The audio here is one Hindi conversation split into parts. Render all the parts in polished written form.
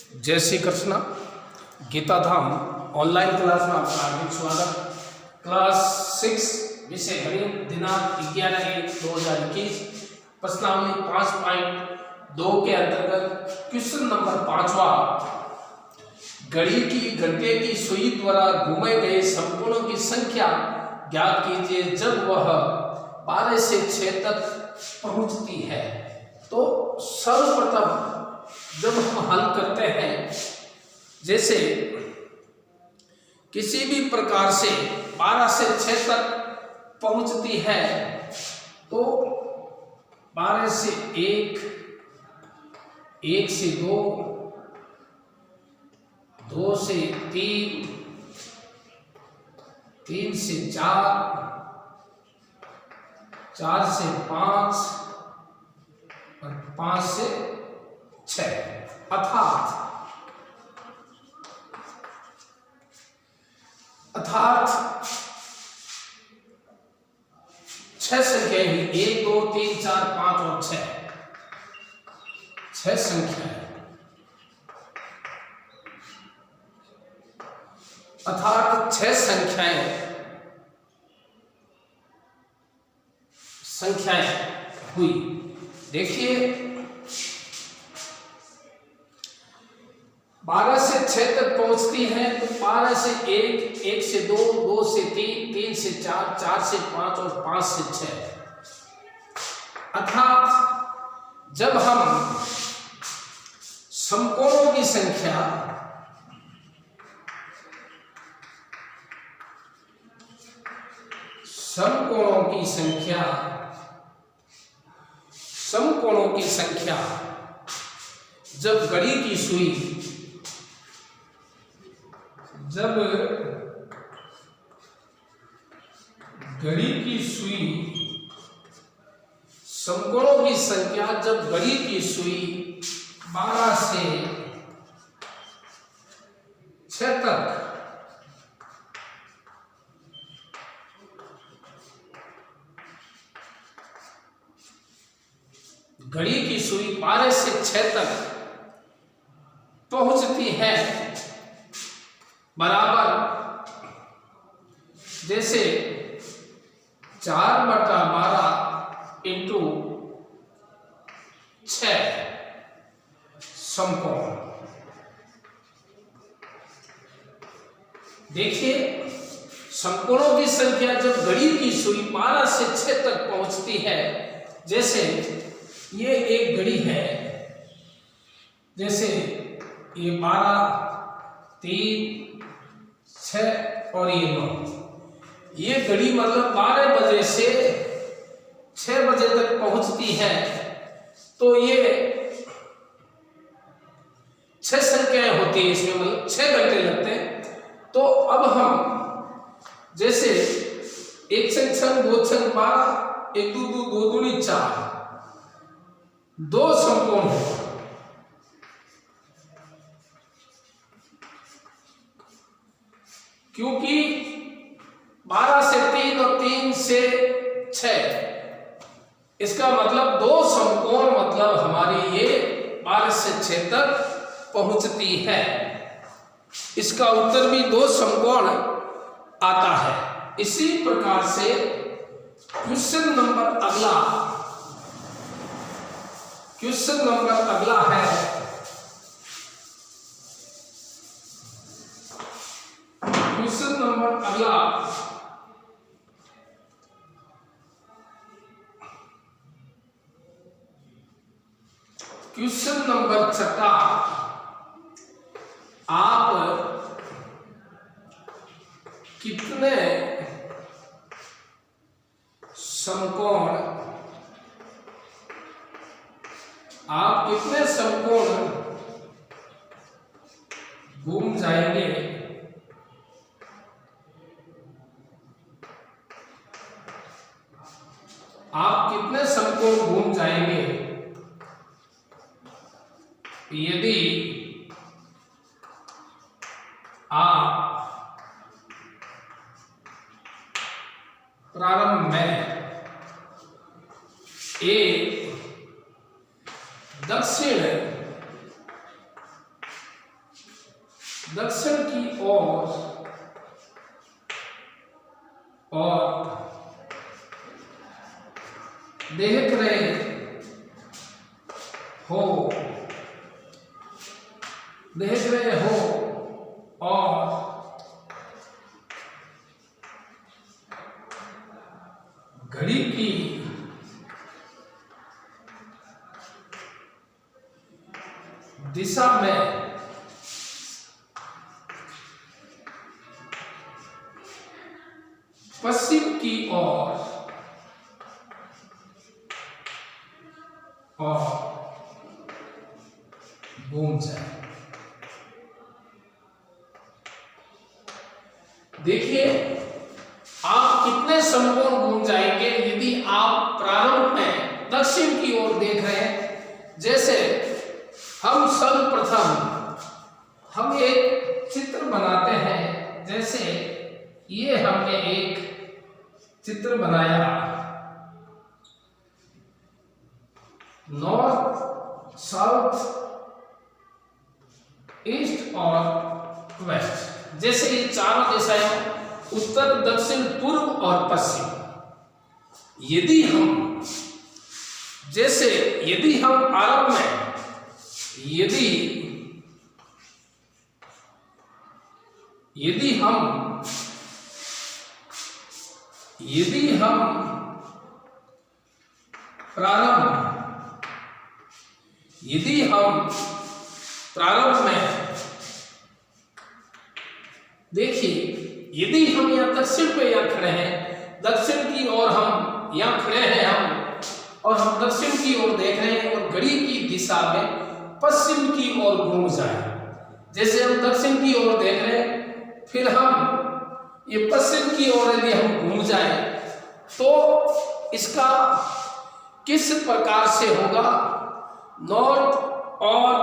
जय श्री कृष्ण। गीता धाम ऑनलाइन क्लास में आपका हार्दिक स्वागत। क्लास 6 विषय गणित दिनांक 11/1/2021 प्रश्नावली 5.2 के अंतर्गत क्वेश्चन नंबर 5वां। घड़ी की घंटे की सुई द्वारा घूमे गए संपूर्णों की संख्या ज्ञात कीजिए जब वह 12 से 6 तक पहुंचती है। तो सर्वप्रथम जब हम हल करते हैं, जैसे किसी भी प्रकार से 12 से 6 तक पहुंचती है, तो 12 से 1, 1 से 2, 2 से 3, 3 से 4, 4 से 5 और 5 से 6, अर्थात 6 संख्या ही 1, 2, 3, 4, 5 और 6 संख्या है। अर्थात 6 संख्याएं हुई। देखिए 12 से 6 तक पहुंचती है, तो 12 से 1, 1 से 2, 2 से 3, 3 से 4, 4 से 5 और 5 से 6। अर्थात जब हम समकोणों की संख्या जब घड़ी की सुई समकोणों की संख्या जब घड़ी की सुई 12 से 6 तक घड़ी की सुई 12 से 6 तक पहुंचती है, बराबर जैसे 4/12 इंटू 6 समकोण। देखिए समकोणों की संख्या जब घड़ी की सुई 12 से 6 तक पहुंचती है, जैसे ये एक घड़ी है, जैसे ये 12, 3, 6 और ये 9। ये घड़ी मतलब 12 बजे से 6 बजे तक पहुंचती है, तो ये 6 संख्याएं होती है इसमें, मतलब 6 घंटे लगते हैं। तो अब हम जैसे 1 छंग 6, 2 छंग 12, 1 2 2, 2 दूनी 4, 2 समकोण है। क्योंकि 12 से 3 और 3 से 6, इसका मतलब 2 समकोण, मतलब हमारी ये 12 से 6 तक पहुंचती है। इसका उत्तर भी 2 समकोण आता है। इसी प्रकार से क्वेश्चन नंबर अगला है क्वेश्चन नंबर 6। आप कितने समकोण घूम जाएंगे यदि आप प्रारंभ में एक दक्षिण दक्षिण की ओर और देख रहे हो, देख रहे हो और घड़ी की दिशा में पश्चिम की ओर और घूम जाए। देखिए आप कितने समकोण घूम जाएंगे यदि आप प्रारंभ में दक्षिण की ओर देख रहे हैं। जैसे हम सर्वप्रथम हम एक चित्र बनाते हैं। जैसे ये हमने एक चित्र बनाया, नॉर्थ, साउथ, ईस्ट और वेस्ट। जैसे ये चारों दिशाएं उत्तर, दक्षिण, पूर्व और पश्चिम। यदि हम जैसे यदि हम आरंभ में यदि हम प्रारंभ में देखिए, यदि हम यहाँ दक्षिण पे यहाँ खड़े हैं, दक्षिण की ओर हम यहाँ खड़े हैं और हम दक्षिण की ओर देख रहे हैं और घड़ी की दिशा में पश्चिम की ओर घूम जाए। जैसे हम दक्षिण की ओर देख रहे हैं, फिर हम ये पश्चिम की ओर यदि हम घूम जाए तो इसका किस प्रकार से होगा? नॉर्थ, और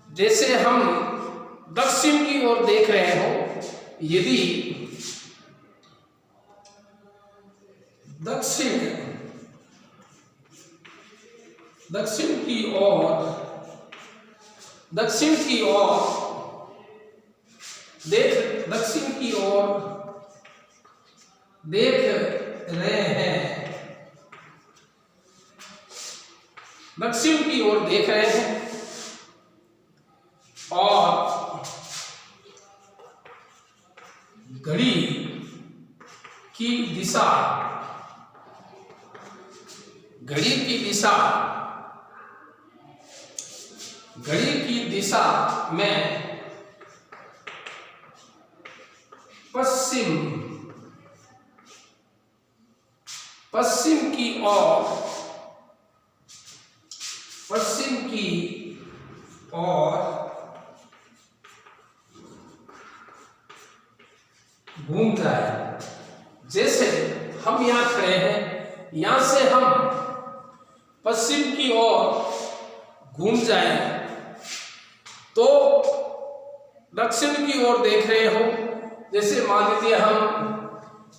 जैसे हम दक्षिण की ओर देख रहे हो, यदि दक्षिण की ओर देख रहे हैं, दक्षिण की ओर देख रहे हैं और घड़ी की दिशा में पश्चिम की ओर घूम जाए। जैसे हम यहाँ खड़े हैं, यहाँ से हम पश्चिम की ओर घूम जाए तो दक्षिण की ओर देख रहे हो। जैसे मान लीजिए हम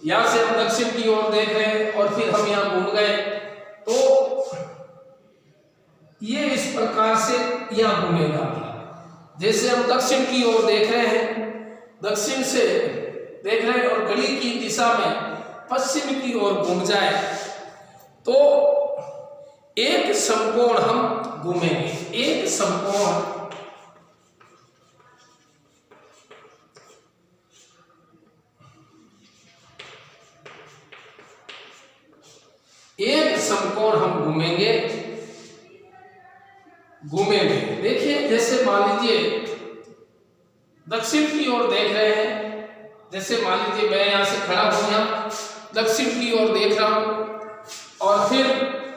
यहाँ से हम दक्षिण की ओर देख रहे हैं और फिर हम यहाँ घूम गए, तो ये इस प्रकार से यहाँ घूमेगा। जैसे हम दक्षिण की ओर देख रहे हैं, दक्षिण से देख रहे हैं और घड़ी की दिशा में पश्चिम की ओर घूम जाए तो एक समकोण हम घूमेंगे। एक समकोण हम घूमेंगे। देखिए, जैसे मान लीजिए दक्षिण की ओर देख रहे हैं। जैसे मान लीजिए मैं यहां से खड़ा हो गया, दक्षिण की ओर देख रहा हूं और फिर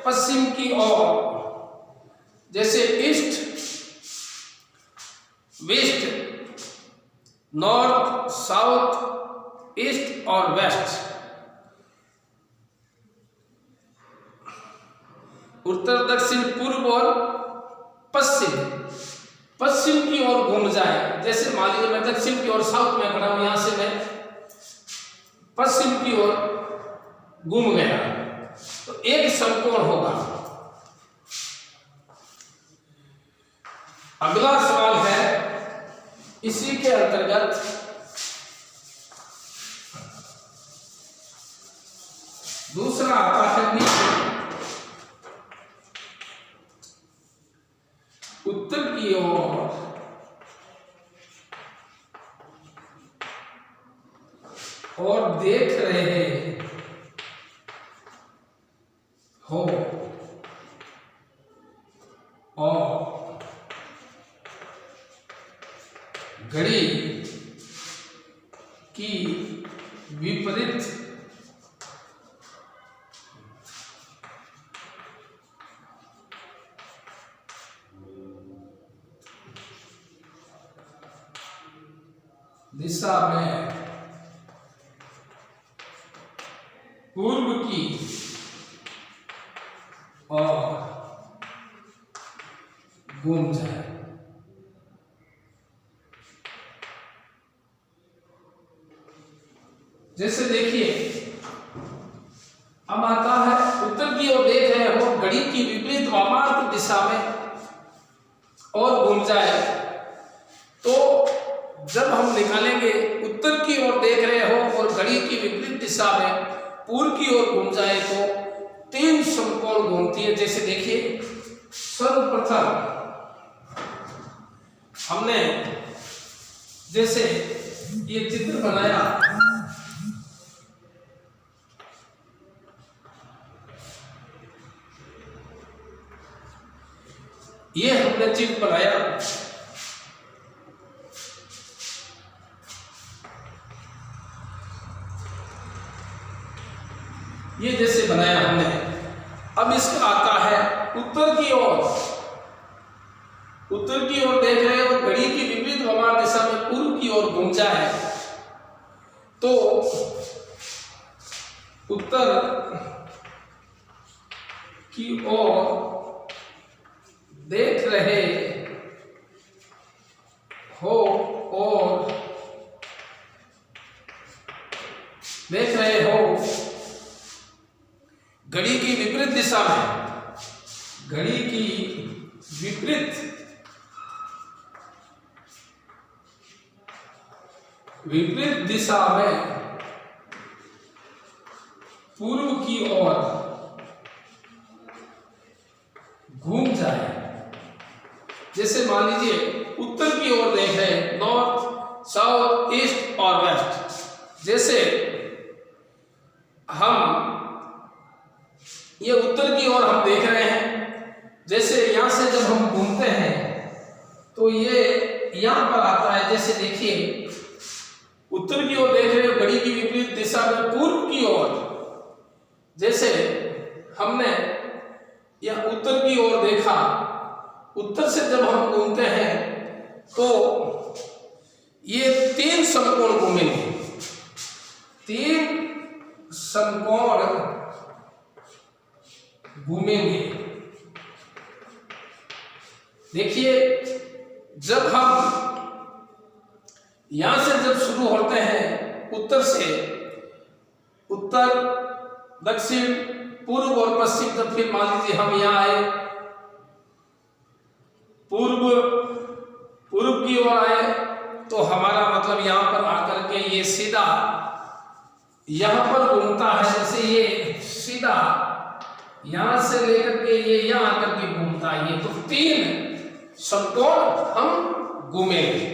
पश्चिम की ओर, जैसे east, west, north, south, east और वेस्ट, उत्तर, दक्षिण, पूर्व और पश्चिम की ओर घूम जाए। जैसे मान लीजिए मैं दक्षिण की ओर साउथ में खड़ा हूं, यहां से मैं पश्चिम की ओर घूम गया तो एक समकोण होगा। अगला सवाल है इसी के अंतर्गत दूसरा आता है नीचे उत्तर की और देख रहे हो और घड़ी की विपरीत दिशा में पूर्व की और घूम जाए। जैसे देखिए अब आता है उत्तर की ओर देख रहे हो, घड़ी की विपरीत वामार्त दिशा में और घूम जाए। तो जब हम निकालेंगे उत्तर की ओर देख रहे हो और घड़ी की विपरीत दिशा में पूर्व की ओर घूम जाए तो 3 समकोण घूमती है। जैसे देखिए सर्वप्रथम हमने जैसे ये चित्र बनाया, ये हमने चित्र बनाया, ये जैसे बनाया हमने। अब इसका आता है उत्तर की ओर, उत्तर की ओर देख रहे हो, घड़ी की विपरीत वामार्त दिशा में पूर्व की ओर घूम जाए तो उत्तर की ओर देख रहे हो और देख रहे हो घड़ी की विपरीत दिशा में, घड़ी की विपरीत दिशा में पूर्व की ओर घूम जाए। जैसे मान लीजिए उत्तर की ओर देख रहे हैं, नॉर्थ, साउथ, ईस्ट और वेस्ट। जैसे हम ये उत्तर की ओर हम देख रहे हैं, जैसे यहां से जब हम घूमते हैं तो ये यहां पर आता है। जैसे देखिए उत्तर की ओर देख रहे हो, घड़ी की विपरीत दिशा में पूर्व की ओर, जैसे हमने यह उत्तर की ओर देखा, उत्तर से जब हम घूमते हैं तो ये 3 समकोण घूमेंगे, 3 समकोण घूमेंगे। देखिए जब हम यहां से जब शुरू होते हैं उत्तर से, उत्तर, दक्षिण, पूर्व और पश्चिम, जब फिर मान लीजिए हम यहां आए, पूर्व की ओर आए तो हमारा मतलब यहां पर आकर के ये सीधा यहां पर घूमता है। जैसे ये सीधा यहां से लेकर के ये यहां आकर के घूमता है। ये तो 3 समकोण हम घूमेंगे।